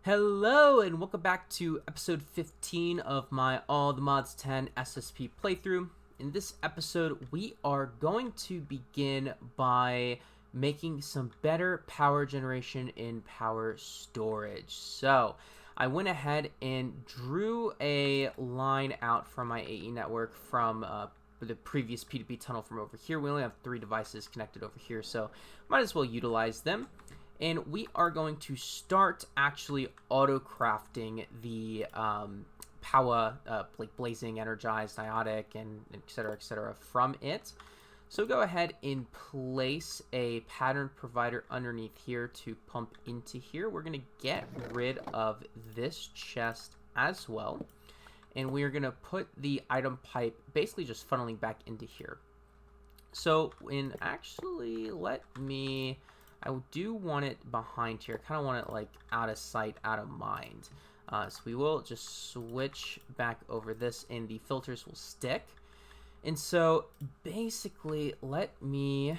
Hello and welcome back to episode 15 of my AllTheMods10 SSP playthrough. In this episode, we are going to begin by making some better power generation in power storage. So I went ahead and drew a line out from my AE network from the previous P2P tunnel from over here. We only have 3 devices connected over here, so might as well utilize them. And we are going to start actually auto-crafting the POWAH, like blazing, energized, iotic, and etc. from it. So go ahead and place a pattern provider underneath here to pump into here. We're going to get rid of this chest as well. And we are going to put the item pipe basically just funneling back into here. So I do want it behind here. I kind of want it like out of sight, out of mind. So we will just switch back over this and the filters will stick. And so basically let me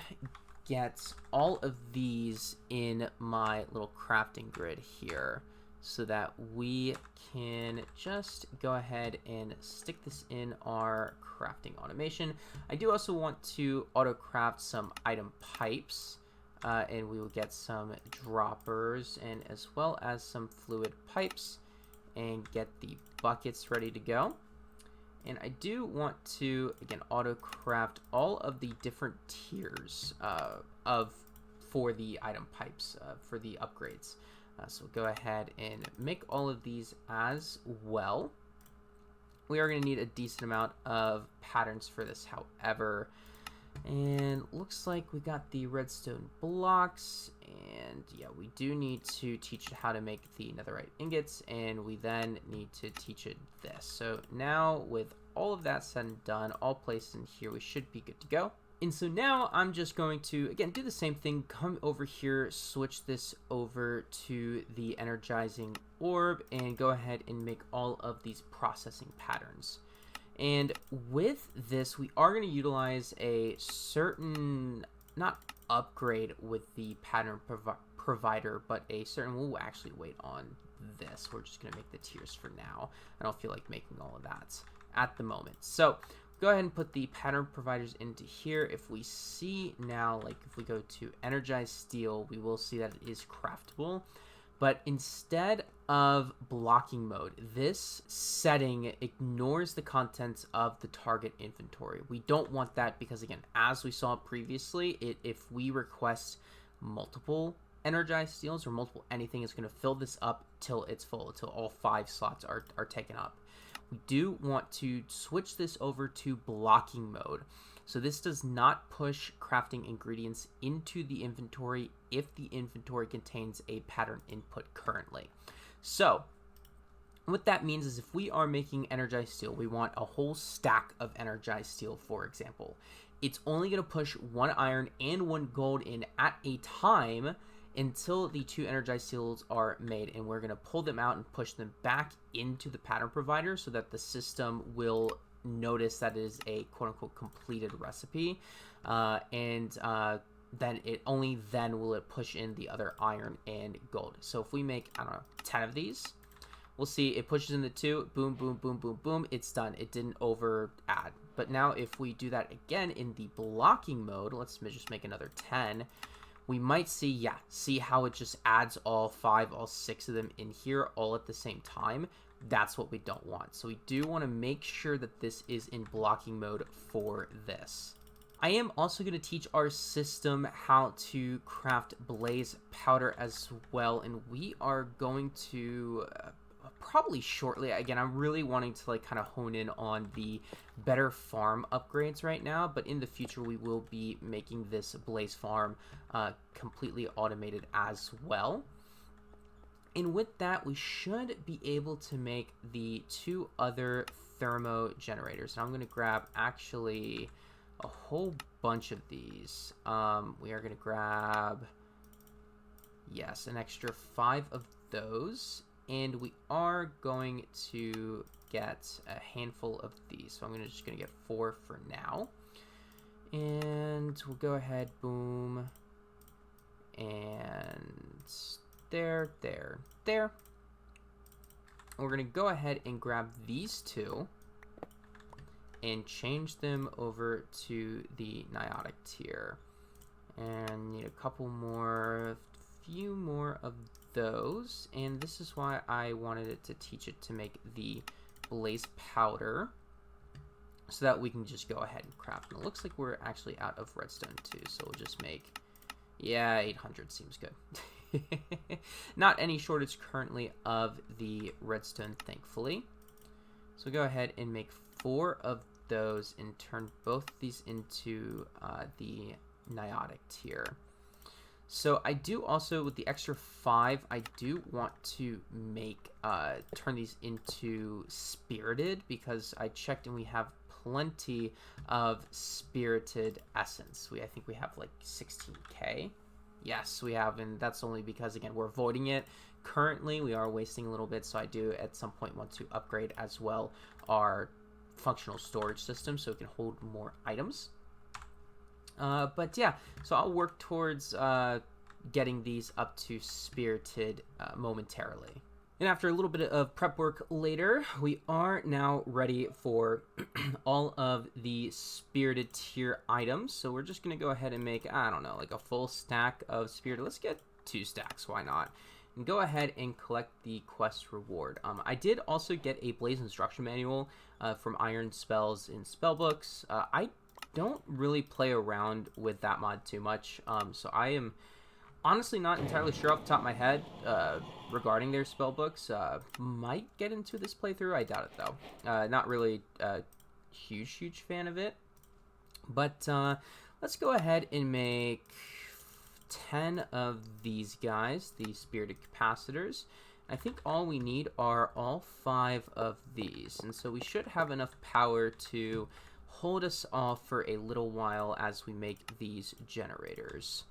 get all of these in my little crafting grid here so that we can just go ahead and stick this in our crafting automation. I do also want to auto craft some item pipes. And we will get some droppers and as well as some fluid pipes and get the buckets ready to go. And I do want to, again, auto craft all of the different tiers for the item pipes for the upgrades. So we'll go ahead and make all of these as well. We are going to need a decent amount of patterns for this, however. And looks like we got the redstone blocks, and yeah, we do need to teach it how to make the netherite ingots, and we then need to teach it this. So now with all of that said and done, all placed in here, we should be good to go. And so now I'm just going to, again, do the same thing, come over here, switch this over to the energizing orb, and go ahead and make all of these processing patterns. And with this, we are going to utilize a certain, not upgrade with the pattern provider, but a certain, we'll actually wait on this. We're just going to make the tiers for now. I don't feel like making all of that at the moment. So go ahead and put the pattern providers into here. If we see now, like if we go to energized steel, we will see that it is craftable. But instead of blocking mode, this setting ignores the contents of the target inventory. We don't want that because, again, as we saw previously, if we request multiple energized steels or multiple anything, it's going to fill this up till it's full, till all 5 slots are taken up. We do want to switch this over to blocking mode. So this does not push crafting ingredients into the inventory if the inventory contains a pattern input currently. So what that means is if we are making energized steel, we want a whole stack of energized steel, for example. It's only going to push 1 iron and 1 gold in at a time until the 2 energized steels are made, and we're going to pull them out and push them back into the pattern provider so that the system will notice that it is a quote-unquote completed recipe, then it only then will it push in the other iron and gold. So if we make, I don't know, 10 of these, we'll see it pushes in the 2, boom, boom, boom, boom, boom, it's done. It didn't over add. But now if we do that again in the blocking mode, let's just make another 10, we might see, see how it just adds all 5, all 6 of them in here all at the same time. That's what we don't want. So we do want to make sure that this is in blocking mode for this. I am also going to teach our system how to craft blaze powder as well, and we are going to probably shortly, again, I'm really wanting to like kind of hone in on the better farm upgrades right now, but in the future we will be making this blaze farm completely automated as well. And with that, we should be able to make the 2 other thermo generators. And I'm going to grab actually a whole bunch of these. We are going to grab, yes, an extra 5 of those. And we are going to get a handful of these. So I'm just going to get 4 for now. And we'll go ahead, boom, and there. we're going to go ahead and grab these two and change them over to the Niotic tier. And need a few more of those. And this is why I wanted it to teach it to make the blaze powder, so that we can just go ahead and craft. And it looks like we're actually out of redstone too, so we'll just make, yeah, 800 seems good. Not any shortage currently of the redstone, thankfully. So go ahead and make 4 of those and turn both these into the Niotic tier. So I do also, with the extra 5, I do want to make turn these into spirited, because I checked and we have plenty of spirited essence. I think we have like 16k. Yes, we have, and that's only because, again, we're avoiding it. Currently, we are wasting a little bit, so I do at some point want to upgrade as well our functional storage system so it can hold more items. But yeah, so I'll work towards getting these up to spirited momentarily. And after a little bit of prep work later, we are now ready for all of the spirited tier items. So we're just going to go ahead and make, I don't know, like a full stack of spirited. Let's get 2 stacks, why not? And go ahead and collect the quest reward. I did also get a blaze instruction manual from Iron Spells in Spellbooks. I don't really play around with that mod too much, so I am honestly not entirely sure off the top of my head regarding their spell books. Might get into this playthrough, I doubt it though. Not really a huge fan of it, but let's go ahead and make 10 of these guys, the spirited capacitors. I think all we need are all 5 of these, and so we should have enough power to hold us off for a little while as we make these generators.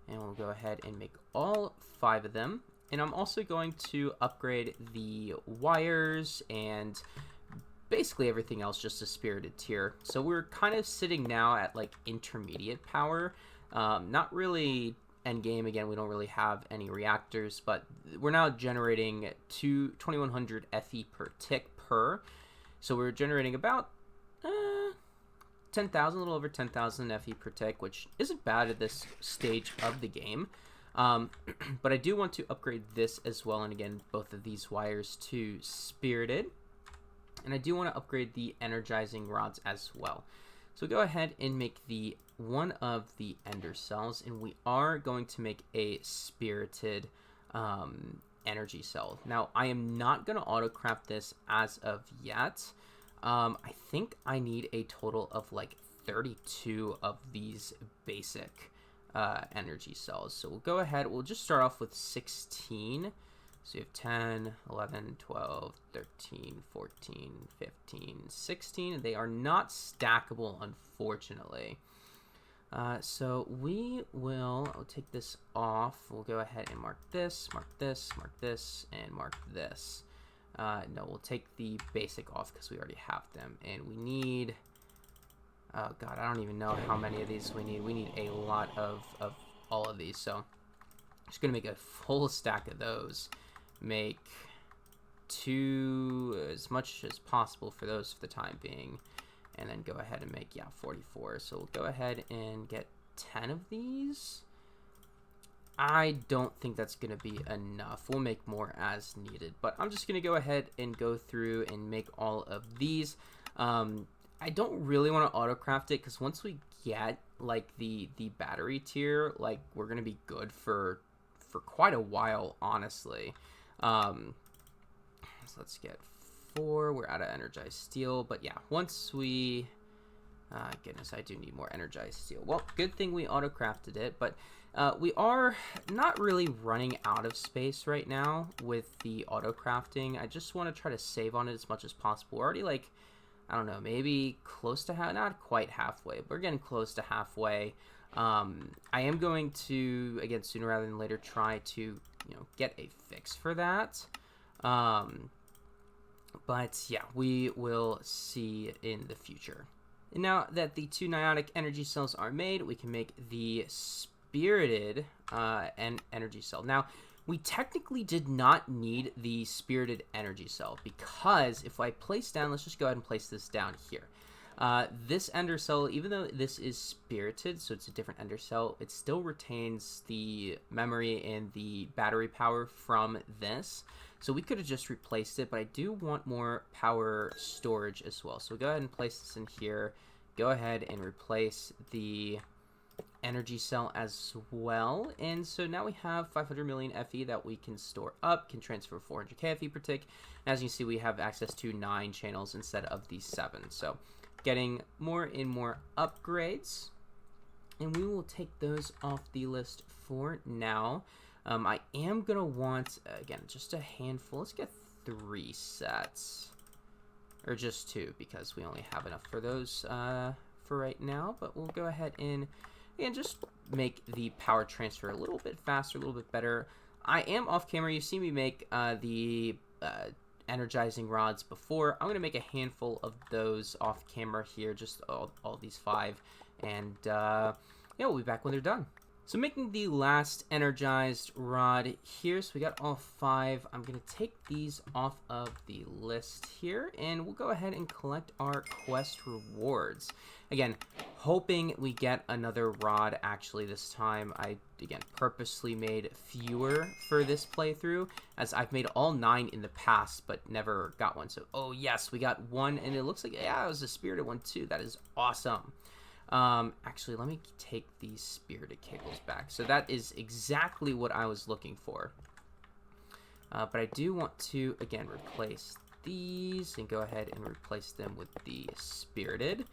And we'll go ahead and make all 5 of them. And I'm also going to upgrade the wires and basically everything else just a spirited tier. So we're kind of sitting now at like intermediate power. Not really end game. Again, we don't really have any reactors, but we're now generating 2100 FE per tick per. So we're generating about 10,000, a little over 10,000 FE per tick, which isn't bad at this stage of the game. But I do want to upgrade this as well, and again, both of these wires to spirited. And I do want to upgrade the energizing rods as well. So go ahead and make one of the ender cells, and we are going to make a spirited energy cell. Now, I am not going to auto-craft this as of yet. I think I need a total of like 32 of these basic energy cells. So we'll go ahead, we'll just start off with 16. So you have 10, 11, 12, 13, 14, 15, 16. They are not stackable, unfortunately. So we will, I'll take this off. We'll go ahead and mark this, mark this, mark this, and mark this. No, we'll take the basic off because we already have them. And we need, oh god, I don't even know how many of these we need. We need a lot of all of these. So I'm just going to make a full stack of those. Make 2, as much as possible for those for the time being. And then go ahead and make, yeah, 44. So we'll go ahead and get 10 of these. I don't think that's going to be enough. We'll make more as needed. But I'm just going to go ahead and go through and make all of these. I don't really want to auto-craft it because once we get, like, the battery tier, like, we're going to be good for quite a while, honestly. So let's get 4. We're out of energized steel. But, yeah, once we... goodness, I do need more energized steel. Well, good thing we auto-crafted it, but... we are not really running out of space right now with the auto crafting. I just want to try to save on it as much as possible. We're already like, I don't know, maybe close to not quite halfway, but we're getting close to halfway. I am going to, again, sooner rather than later, try to, get a fix for that. But yeah, we will see in the future. And now that the 2 Niotic energy cells are made, we can make the spirited energy cell. Now, We technically did not need the spirited energy cell, because if I place down, let's just go ahead and place this down here. This ender cell, even though this is spirited, so it's a different ender cell, it still retains the memory and the battery power from this. So we could have just replaced it, but I do want more power storage as well. So go ahead and place this in here. Go ahead and replace the energy cell as well. And so now we have 500 million FE that we can store up, can transfer 400k FE per tick. And as you can see, we have access to 9 channels instead of the 7. So getting more and more upgrades. And we will take those off the list for now. I am going to want, again, just a handful. Let's get 3 sets. Or just 2, because we only have enough for those for right now. But we'll go ahead and just make the power transfer a little bit faster, a little bit better. I am off camera. You see me make the energizing rods before. I'm going to make a handful of those off camera here, just all these 5. And yeah, we'll be back when they're done. So making the last energized rod here. So we got all 5. I'm going to take these off of the list here, and we'll go ahead and collect our quest rewards. Again, hoping we get another rod actually this time. I, again, purposely made fewer for this playthrough, as I've made all 9 in the past, but never got one. So, oh yes, we got one, and it looks like, yeah, it was a spirited one too. That is awesome. Actually, let me take these spirited cables back. So that is exactly what I was looking for. But I do want to, again, replace these and go ahead and replace them with the spirited.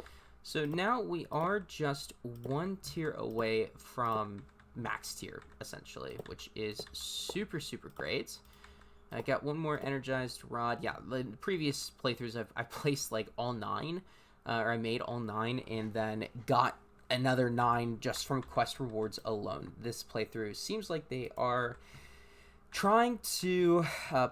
So now we are just 1 tier away from max tier, essentially, which is super, super great. I got one more energized rod. Yeah, the previous playthroughs, I placed like all 9. Or I made all 9 and then got another 9 just from quest rewards alone. This playthrough seems like they are trying to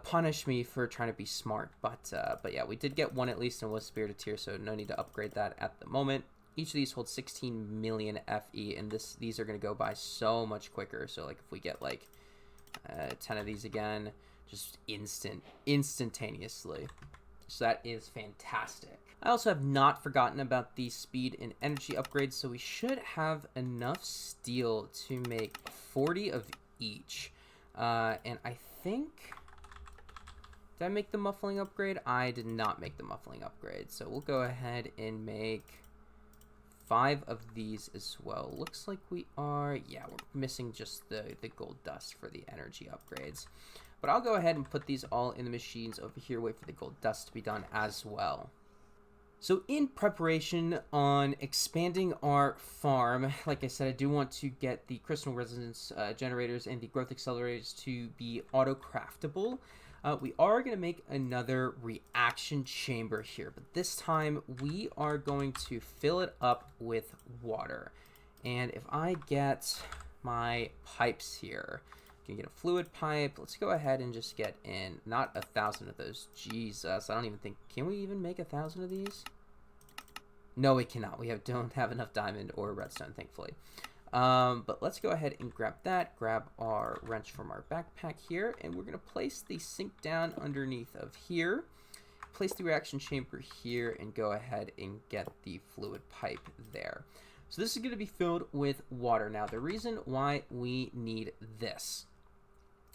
punish me for trying to be smart. But yeah, we did get 1 at least and was spirited tier, so no need to upgrade that at the moment. Each of these holds 16 million FE, and these are going to go by so much quicker. So like if we get like 10 of these again, just instantaneously. So that is fantastic. I also have not forgotten about the speed and energy upgrades, so we should have enough steel to make 40 of each. And I think, did I make the muffling upgrade? I did not make the muffling upgrade, so we'll go ahead and make 5 of these as well. Looks like we are, yeah, we're missing just the gold dust for the energy upgrades. But I'll go ahead and put these all in the machines over here, wait for the gold dust to be done as well. So in preparation on expanding our farm, like I said, I do want to get the crystal resonance generators and the growth accelerators to be auto-craftable. We are going to make another reaction chamber here, but this time we are going to fill it up with water. And if I get my pipes here, I can get a fluid pipe. Let's go ahead and just get in, not 1,000 of those. Jesus, I don't even think, can we even make 1,000 of these? No, we cannot. We don't have enough diamond or redstone, thankfully. But let's go ahead and grab that, grab our wrench from our backpack here, and we're going to place the sink down underneath of here, place the reaction chamber here, and go ahead and get the fluid pipe there. So this is going to be filled with water. Now, the reason why we need this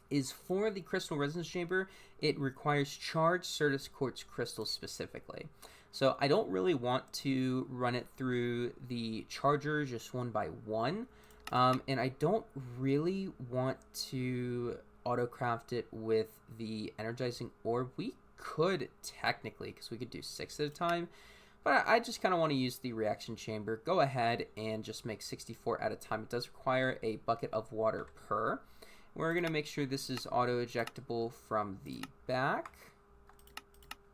is for the crystal resonance chamber, it requires charged Certus quartz crystals specifically. So I don't really want to run it through the charger just 1 by 1. And I don't really want to auto-craft it with the energizing orb. We could technically, because we could do 6 at a time. But I just kind of want to use the reaction chamber. Go ahead and just make 64 at a time. It does require a bucket of water per. We're going to make sure this is auto-ejectable from the back.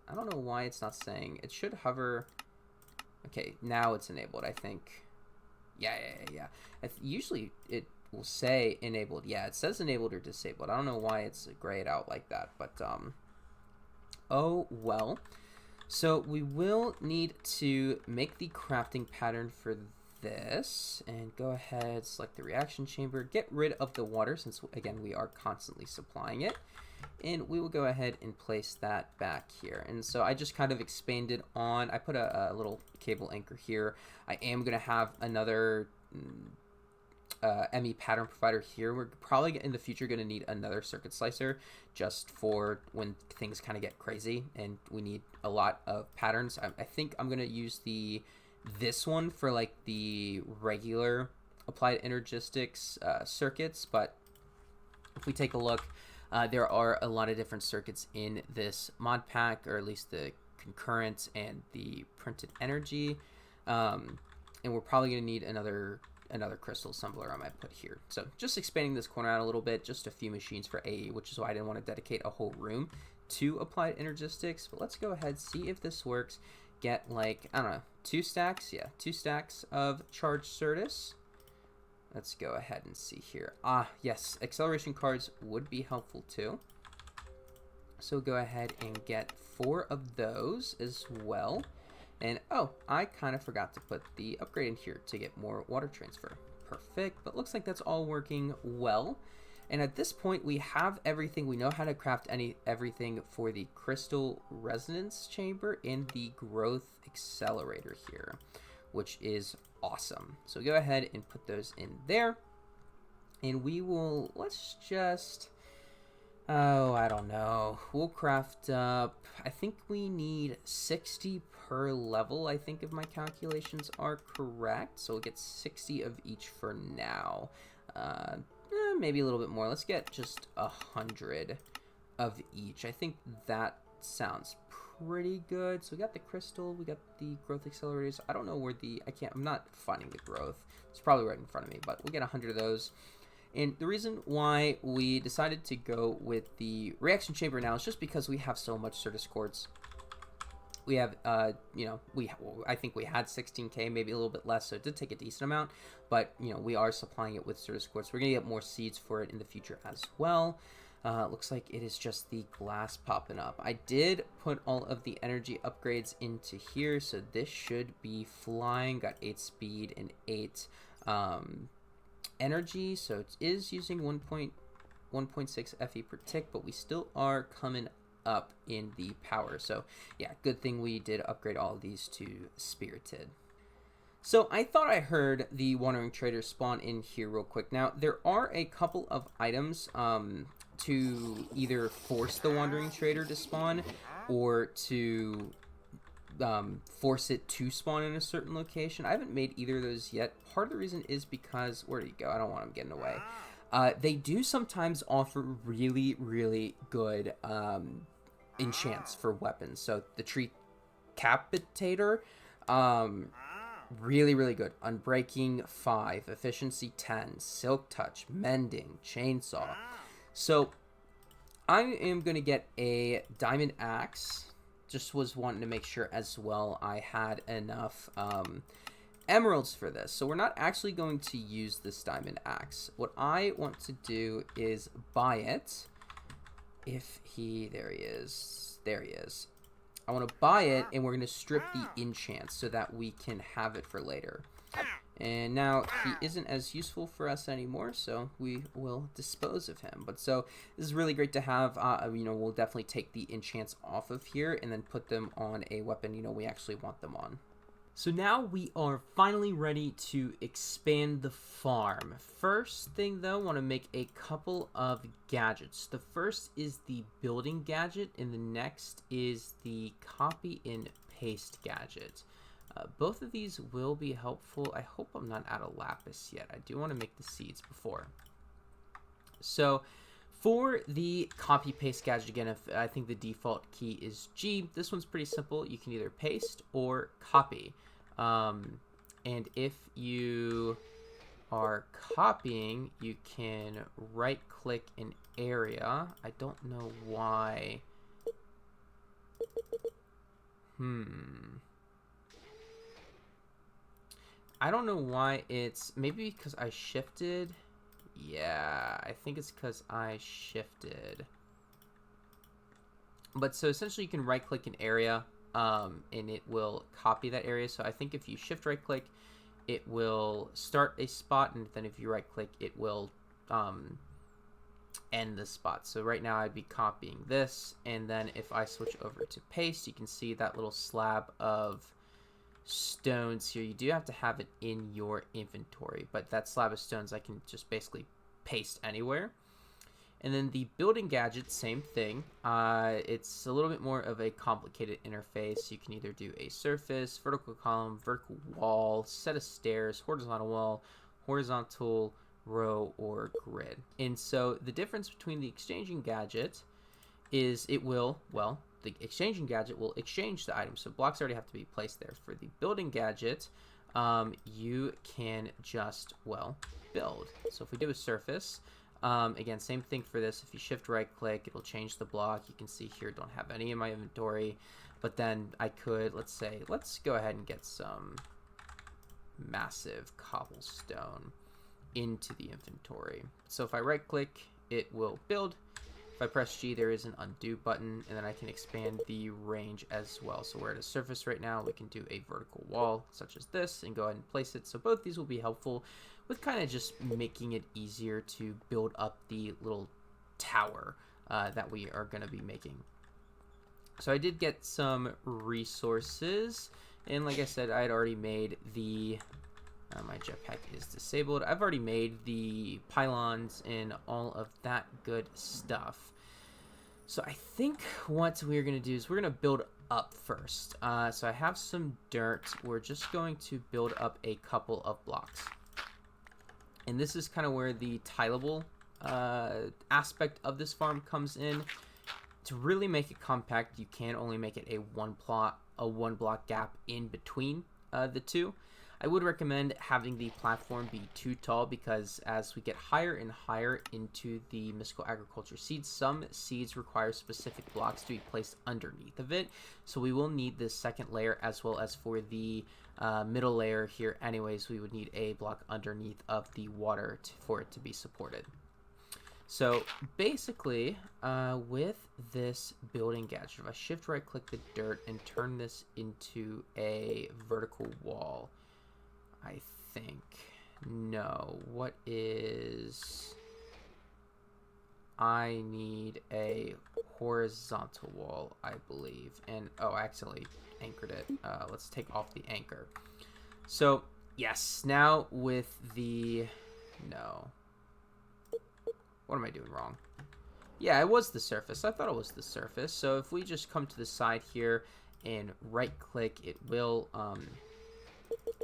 I don't know why it's not saying. It should hover. Okay, now it's enabled, I think. Yeah. Usually it will say enabled. Yeah, it says enabled or disabled. I don't know why it's grayed out like that, but oh well. So we will need to make the crafting pattern for this and go ahead, select the reaction chamber, get rid of the water since, again, we are constantly supplying it. And we will go ahead and place that back here. And so I just kind of expanded on, I put a little cable anchor here. I am going to have another ME pattern provider here. We're probably in the future going to need another circuit slicer just for when things kind of get crazy and we need a lot of patterns. I think I'm going to use this one for like the regular applied energistics circuits, but if we take a look, there are a lot of different circuits in this mod pack, or at least the concurrent and the printed energy, and we're probably going to need another crystal assembler I might put here. So just expanding this corner out a little bit, just a few machines for AE, which is why I didn't want to dedicate a whole room to applied energistics. But let's go ahead, see if this works. Get like, I don't know, 2 stacks? Yeah, 2 stacks of charged Certus. Let's go ahead and see here. Yes, acceleration cards would be helpful too. So go ahead and get 4 of those as well. And oh, I kind of forgot to put the upgrade in here to get more water transfer. Perfect, but looks like that's all working well. And at this point, we have everything. We know how to craft everything for the crystal resonance chamber and the growth accelerator here, which is awesome. So go ahead and put those in there. And we will, let's just, oh, I don't know. We'll craft up, I think we need 60 per level, I think if my calculations are correct. So we'll get 60 of each for now. Maybe a little bit more. Let's get just 100 of each. I think that sounds pretty good. So we got the crystal, we got the growth accelerators. I don't know where I'm not finding the growth. It's probably right in front of me, but we'll get 100 of those. And the reason why we decided to go with the reaction chamber now is just because we have so much Certus quartz. We have, I think we had 16K, maybe a little bit less, so it did take a decent amount. But, we are supplying it with Certus quartz. We're going to get more seeds for it in the future as well. Looks like it is just the glass popping up. I did put all of the energy upgrades into here, so this should be flying. Got 8 speed and 8 energy, so it is using 1.6 FE per tick, but we still are coming up in the power. So yeah, good thing we did upgrade all of these to spirited. So I thought I heard the wandering trader spawn in here real quick. Now there are a couple of items to either force the wandering trader to spawn or to force it to spawn in a certain location. I haven't made either of those yet. Part of the reason is because, where do you go? I don't want him getting away. They do sometimes offer really, really good enchants for weapons. So the tree capitator, really, really good. Unbreaking 5, efficiency 10, silk touch, mending, chainsaw. So I am going to get a diamond axe. Just was wanting to make sure as well I had enough emeralds for this. So we're not actually going to use this diamond axe. What I want to do is buy it. There he is. I want to buy it, and we're going to strip the enchant so that we can have it for later. And now he isn't as useful for us anymore, so we will dispose of him. But so this is really great to have. We'll definitely take the enchants off of here and then put them on a weapon, we actually want them on. So now we are finally ready to expand the farm. First thing though, I want to make a couple of gadgets. The first is the building gadget, and the next is the copy and paste gadget. Both of these will be helpful. I hope I'm not out of lapis yet. I do want to make the seeds before. So for the copy paste gadget, again, I think the default key is G. This one's pretty simple. You can either paste or copy. And if you are copying, you can right click an area. I don't know why. I don't know why it's, maybe because I shifted. Yeah, I think it's because I shifted. But so essentially you can right click an area and it will copy that area. So I think if you shift right click it will start a spot, and then if you right click, it will end the spot. So right now I'd be copying this, and then if I switch over to paste, you can see that little slab of stones here. You do have to have it in your inventory, but that slab of stones I can just basically paste anywhere. And then the building gadget, same thing. It's a little bit more of a complicated interface. You can either do a surface, vertical column, vertical wall, set of stairs, horizontal wall, horizontal row, or grid. And so the difference between the exchanging gadget is it will, well, the exchanging gadget will exchange the items. So blocks already have to be placed there. For the building gadget, you can just, well, build. So if we do a surface, again, same thing for this. If you shift right click, it'll change the block. You can see here, don't have any in my inventory, but then I could, let's go ahead and get some massive cobblestone into the inventory. So if I right click, it will build. If I press G, there is an undo button, and then I can expand the range as well. So we're at a surface right now. We can do a vertical wall such as this and go ahead and place it. So both these will be helpful with kind of just making it easier to build up the little tower that we are going to be making. So I did get some resources, and like I said, I had already made the my jetpack is disabled. I've already made the pylons and all of that good stuff. So I think what we're going to do is we're going to build up first. So I have some dirt. We're just going to build up a couple of blocks. And this is kind of where the tileable aspect of this farm comes in. To really make it compact, you can only make it a one block gap in between the two. I would recommend having the platform be too tall, because as we get higher and higher into the mystical agriculture seeds, some seeds require specific blocks to be placed underneath of it. So we will need this second layer, as well as for the middle layer here anyways, we would need a block underneath of the water for it to be supported. So basically, with this building gadget, if I shift right click the dirt and turn this into a vertical wall, I think, no, what is, I need a horizontal wall, I believe, and, oh, I accidentally anchored it. Let's take off the anchor. So, yes, now with the, no, what am I doing wrong? Yeah, it was the surface. I thought it was the surface. So if we just come to the side here and right click, it will,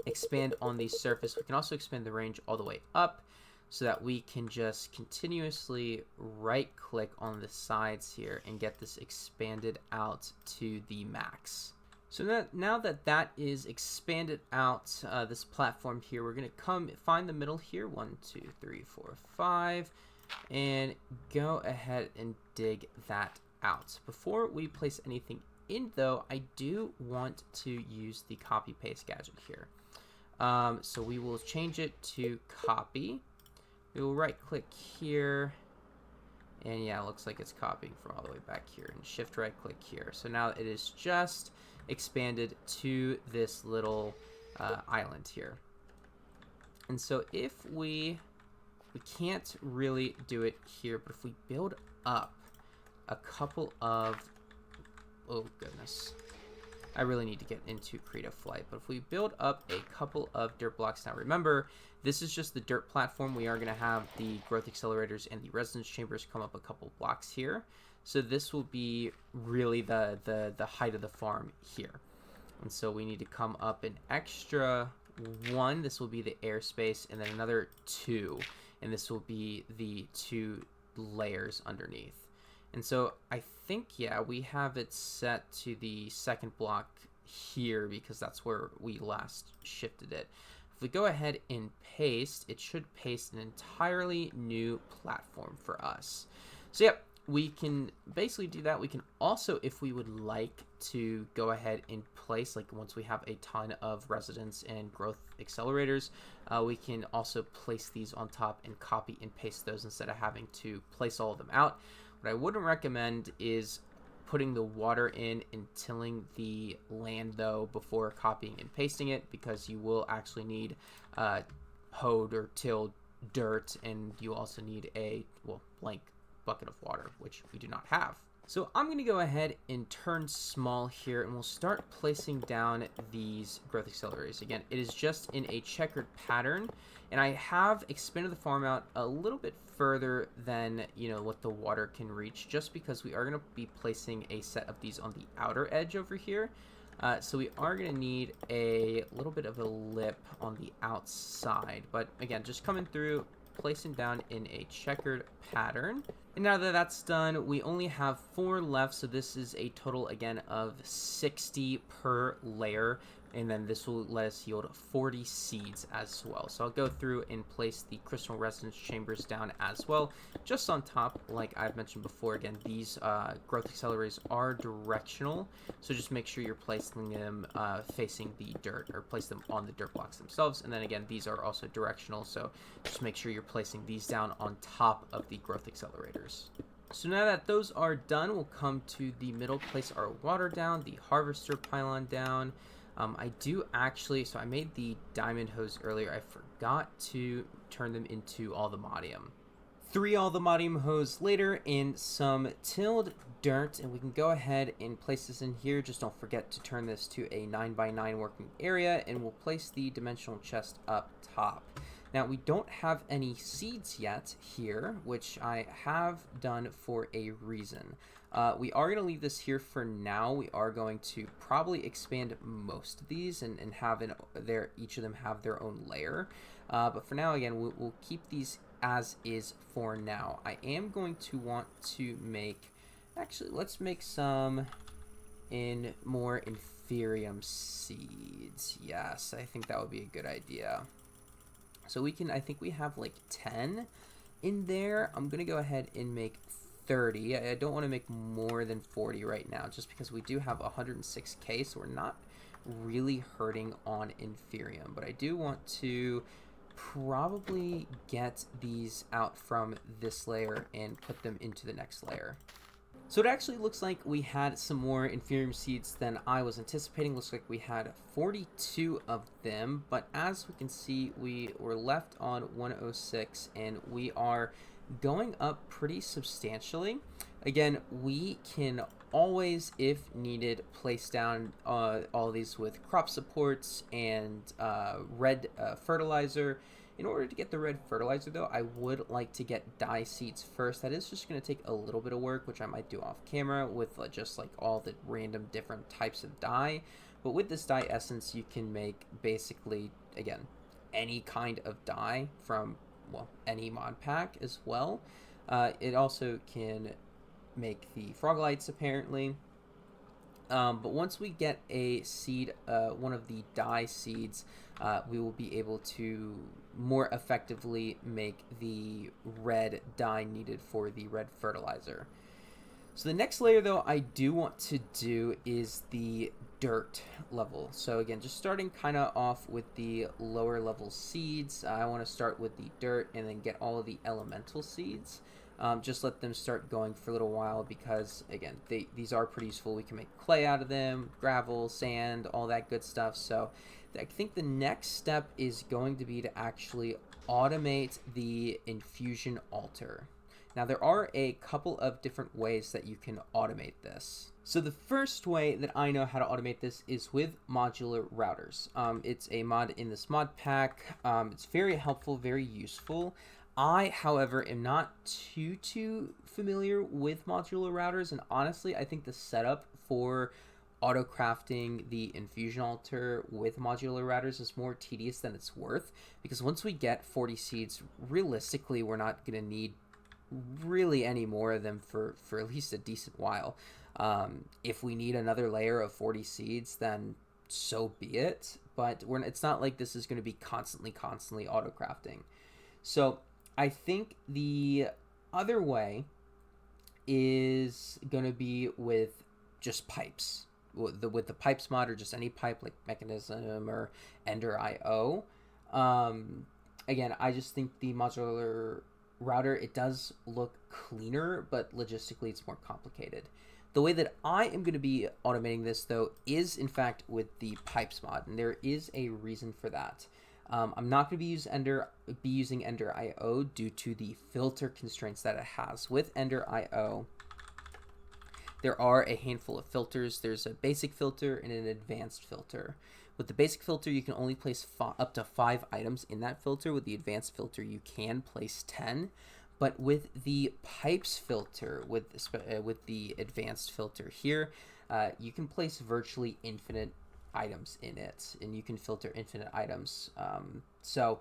expand on the surface. We can also expand the range all the way up so that we can just continuously right click on the sides here and get this expanded out to the max. So now that that is expanded out, this platform here, we're going to come find the middle here, 1, 2, 3, 4, 5, and go ahead and dig that out. Before we place anything in though, I do want to use the copy paste gadget here. So we will change it to copy. We will right click here, and yeah, it looks like it's copying from all the way back here, and shift right click here. So now it is just expanded to this little island here. And so if we can't really do it here, but if we build up a couple of, oh goodness, I really need to get into creative flight, but if we build up a couple of dirt blocks, now remember, this is just the dirt platform. We are going to have the growth accelerators and the resonance chambers come up a couple blocks here. So this will be really the height of the farm here. And so we need to come up an extra 1. This will be the airspace, and then another 2. And this will be the 2 layers underneath. And so I think, yeah, we have it set to the second block here because that's where we last shifted it. If we go ahead and paste, it should paste an entirely new platform for us. So, yep, we can basically do that. We can also, if we would like to go ahead and place, like once we have a ton of residence and growth accelerators, we can also place these on top and copy and paste those instead of having to place all of them out. What I wouldn't recommend is putting the water in and tilling the land though before copying and pasting it, because you will actually need hoed or tilled dirt, and you also need a blank bucket of water, which we do not have. So I'm going to go ahead and turn small here, and we'll start placing down these growth accelerators. Again, it is just in a checkered pattern, and I have expanded the farm out a little bit further than what the water can reach, just because we are going to be placing a set of these on the outer edge over here. So we are going to need a little bit of a lip on the outside, but again, just coming through, placing down in a checkered pattern. And now that that's done, we only have 4 left, so this is a total again of 60 per layer, and then this will let us yield 40 seeds as well. So I'll go through and place the crystal residence chambers down as well, just on top. Like I've mentioned before, again, these growth accelerators are directional, so just make sure you're placing them facing the dirt, or place them on the dirt blocks themselves. And then again, these are also directional, so just make sure you're placing these down on top of the growth accelerators. So now that those are done, we'll come to the middle, place our water down, the harvester pylon down. I do actually, so I made the diamond hose earlier. I forgot to turn them into AllTheMods10. 3 AllTheMods10 hose later, and some tilled dirt, and we can go ahead and place this in here. Just don't forget to turn this to a 9x9 working area, and we'll place the dimensional chest up top. Now, we don't have any seeds yet here, which I have done for a reason. We are going to leave this here for now. We are going to probably expand most of these and have each of them have their own layer. But for now, again, we'll keep these as is for now. I am going to want to make, actually, let's make some more Inferium seeds. Yes, I think that would be a good idea. So we can, I think we have like 10 in there. I'm going to go ahead and make 30. I don't want to make more than 40 right now, just because we do have 106k, so we're not really hurting on Inferium. But I do want to probably get these out from this layer and put them into the next layer. So it actually looks like we had some more Inferium seeds than I was anticipating. Looks like we had 42 of them, but as we can see, we were left on 106, and we are going up pretty substantially. Again, we can always, if needed, place down all these with crop supports and red fertilizer. In order to get the red fertilizer, though, I would like to get dye seeds first. That is just going to take a little bit of work, which I might do off camera with just like all the random different types of dye. But with this dye essence, you can make basically, again, any kind of dye from, well, any mod pack as well. It also can make the frog lights, apparently. But once we get a seed, one of the dye seeds, we will be able to more effectively make the red dye needed for the red fertilizer. So the next layer, though, I do want to do is the dirt level. So again, just starting kind of off with the lower level seeds. I want to start with the dirt and then get all of the elemental seeds. Just let them start going for a little while, because again, these are pretty useful. We can make clay out of them, gravel, sand, all that good stuff. So I think the next step is going to be to actually automate the Infusion Altar. Now, there are a couple of different ways that you can automate this. So the first way that I know how to automate this is with modular routers. It's a mod in this mod pack. It's very helpful, very useful. I, however, am not too familiar with modular routers, and honestly, I think the setup for auto-crafting the Infusion Altar with modular routers is more tedious than it's worth, because once we get 40 seeds, realistically, we're not going to need really any more of them for at least a decent while. If we need another layer of 40 seeds, then so be it, but it's not like this is going to be constantly auto-crafting. So I think the other way is going to be with just pipes. With the pipes mod, or just any pipe like Mechanism or Ender IO. Again, I just think the modular router, it does look cleaner, but logistically it's more complicated. The way that I am going to be automating this, though, is in fact with the pipes mod, and there is a reason for that. I'm not going to be using Ender IO due to the filter constraints that it has. With Ender IO, there are a handful of filters. There's a basic filter and an advanced filter. With the basic filter, you can only place up to 5 items in that filter. With the advanced filter, you can place 10. But with the pipes filter, with the advanced filter here, you can place virtually infinite items in it, and you can filter infinite items. So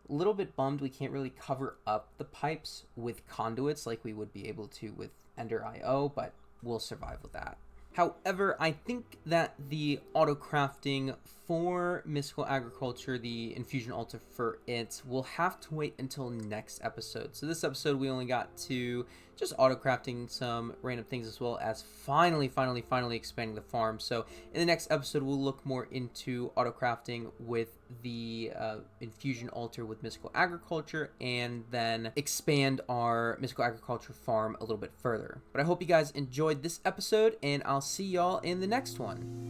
a little bit bummed we can't really cover up the pipes with conduits like we would be able to with Ender IO, but we'll survive with that. However, I think that the auto crafting for Mystical Agriculture, the Infusion Altar for it, will have to wait until next episode. So this episode we only got to just auto crafting some random things, as well as finally expanding the farm. So in the next episode we'll look more into auto crafting with the Infusion Altar with Mystical Agriculture, and then expand our Mystical Agriculture farm a little bit further. But I hope you guys enjoyed this episode, and I'll see y'all in the next one.